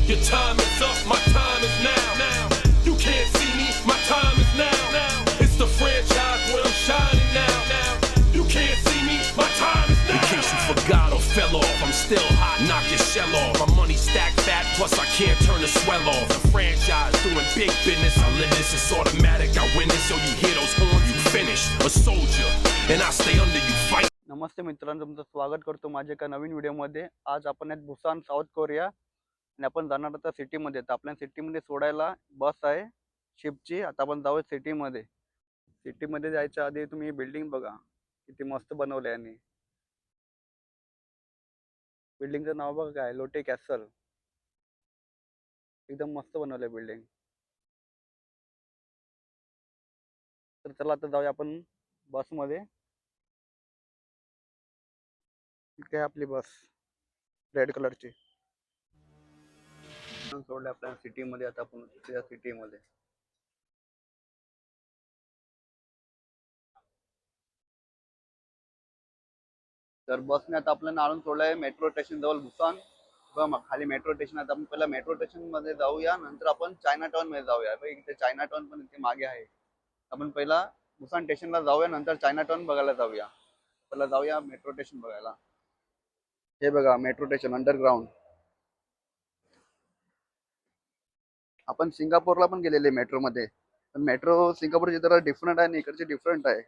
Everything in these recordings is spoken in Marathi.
Your time is up, my time is now. You can't see me, my time is now. It's the franchise where I'm shining now. You can't see me, my time is now. In case you forgot or fell off, I'm still hot, knock your shell off. My money stacked fat, plus I can't turn the swell off. The franchise doing big business, I live this, it's automatic. I win this, so you hear those horns, you finished. A soldier, and I stay under you fight. नमस्ते मित्रांनो, तुमचं स्वागत करतो माझ्या एका नवीन व्हिडिओमध्ये. आज आपण आहेत बुसान साऊथ कोरिया आणि आपण जाणार आता सिटीमध्ये. तर आपल्या सिटीमध्ये सोडायला बस आहे शिपची. आता आपण जाऊ सिटीमध्ये. सिटीमध्ये जायच्या आधी तुम्ही बिल्डिंग बघा, किती मस्त बनवले आहे. आणि बिल्डिंगचं नाव बघा काय, लोटे कॅसल. एकदम मस्त बनवलं आहे बिल्डिंग. तर चला आता जाऊया आपण बसमध्ये. इथे आहे आपली बस रेड कलरची. सोडले आपल्या सिटीमध्ये. आता आपण त्या सिटीमध्ये तर बसने आता आपल्याला आणून सोडलंय मेट्रो स्टेशन जवळ बुसान. बघा खाली मेट्रो स्टेशन. आता आपण पहिला मेट्रो स्टेशन मध्ये जाऊया, नंतर आपण चायना टाउन मध्ये जाऊया. इथे चायना टाउन पण इथे मागे आहे. आपण पहिला बुसान स्टेशनला जाऊया, नंतर चायना टाउन बघायला जाऊया. पहिला जाऊया मेट्रो स्टेशन बघायला. हे बघा मेट्रो स्टेशन अंडरग्राउंड. आपण सिंगापूरला पण गेलेले मेट्रो मध्ये, पण मेट्रो सिंगापूरची जरा डिफरंट आहे आणि इकडची डिफरंट आहे.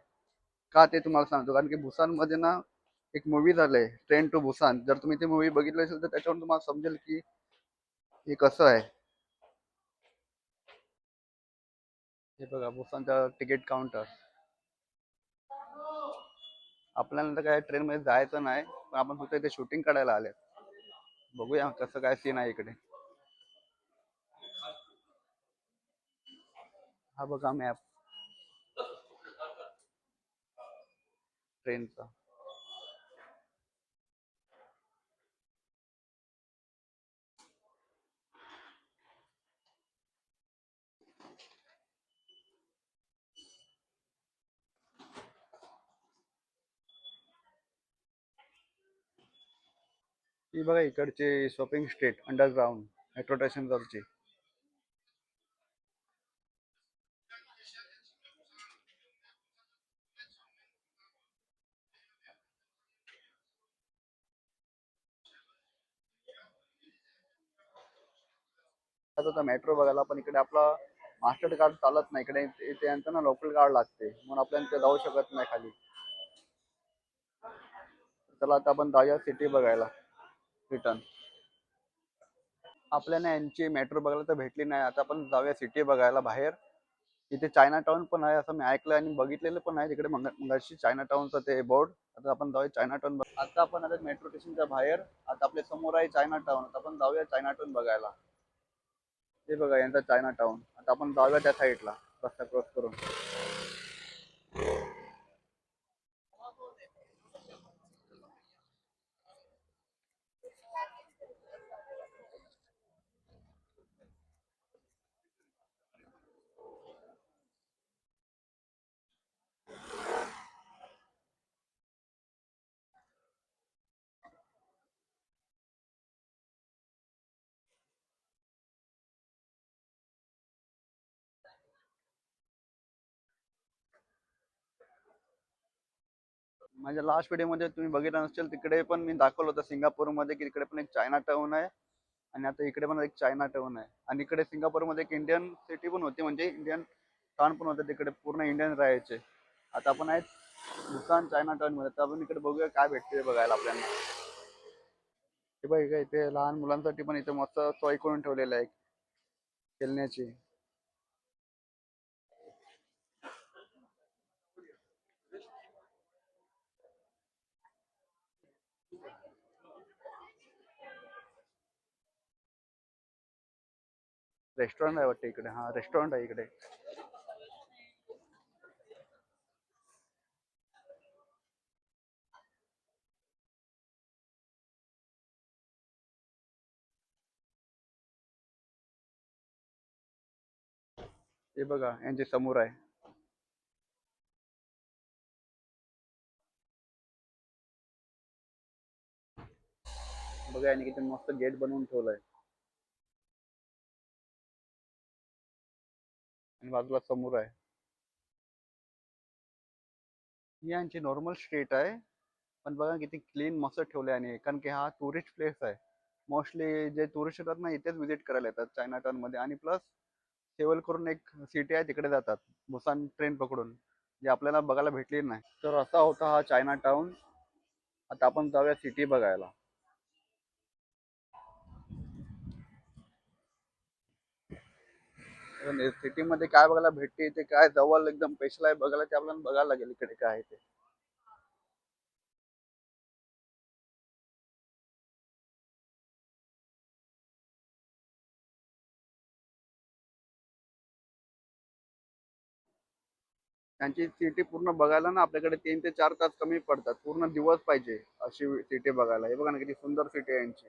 का ते तुम्हाला सांगतो, कारण की बुसान मध्ये ना एक मूवी झालंय ट्रेन टू बुसान. जर तुम्ही ती मूवी बघितली असेल तर त्याच्यावर तुम्हाला समजेल की हे कसं आहे. हे बघा बुसानचा तिकीट काउंटर. आपल्याला तर काय ट्रेन मध्ये जायचं नाही, पण आपण फक्त इथे शूटिंग काढायला आले. बघूया कसं काय सीन आहे इकडे. हा बघा मॅप ट्रेनचा. ही बघा इकडची shopping street underground metro station जवळची. आता मेट्रो बघायला पण इकडे आपला मास्टर कार्ड चालत नाही. इकडे इथे यांचं ना लोकल कार्ड लागते, म्हणून आपल्याला ते जाऊ शकत नाही खाली. चला आता आपण जाऊया सिटी बघायला रिटर्न. आपल्याला यांची मेट्रो बघायला तर भेटली नाही. आता आपण जाऊया सिटी बघायला बाहेर. इथे चायना टाउन पण आहे असं मी ऐकलं आणि बघितलेलं पण आहे तिकडे मगाशी चायना टाउनचं ते बोर्ड. आता आपण जाऊया चायना टाउन. आता आपण आता मेट्रो स्टेशनच्या बाहेर. आता आपल्या समोर आहे चायना टाउन. आता आपण जाऊया चायना टाउन बघायला. हे बघा यांचा चायना टाउन. आता आपण जाऊया त्या साईडला रस्ता क्रॉस करून. माझ्या लास्ट व्हिडिओमध्ये तुम्ही बघितलं नसेल, तिकडे पण मी दाखवलं होतं सिंगापूरमध्ये की तिकडे पण एक चायना टाउन आहे. आणि आता इकडे पण एक चायना टाउन आहे. आणि इकडे सिंगापूरमध्ये एक इंडियन सिटी पण होती, म्हणजे इंडियन टाउन पण होते. तिकडे पूर्ण इंडियन राहायचे. आता आपण आहेत बुसान चायना टाउन मध्ये. तर आपण इकडे बघूया काय भेटते बघायला आपल्याला. हे बघ इथे लहान मुलांसाठी पण इथे मस्त सोय करून ठेवलेलं आहे खेळण्याची. रेस्टॉरंट आहे वाटतं इकडे. हा रेस्टॉरंट आहे इकडे. हे बघा यांचे समोर आहे. बघा यांनी किती मस्त गेट बनवून ठेवलंय. आणि बाजूला समोर आहे. ही यांची नॉर्मल स्ट्रीट आहे, पण बघा किती क्लीन मस्त ठेवले. आणि कारण की हा टुरिस्ट प्लेस आहे, मोस्टली जे टुरिस्ट येतात ना इथेच व्हिजिट करायला येतात चायना टाउन मध्ये. आणि प्लस सेवल करून एक सिटी आहे तिकडे जातात बुसान ट्रेन पकडून, जे आपल्याला बघायला भेटली नाही. तर असा होता हा चायना टाउन. आता आपण जाऊया सिटी बघायला. सिटी मध्ये काय बघायला भेटते ते काय जवळ एकदम स्पेशल आहे बघायला, ते आपल्याला बघायला लागेल इकडे काय आहे ते. त्यांची सिटी पूर्ण बघायला ना आपल्याकडे 3 ते 4 तास कमी पडतात, पूर्ण दिवस पाहिजे अशी सिटी बघायला. हे बघा ना किती सुंदर सिटी आहे यांची.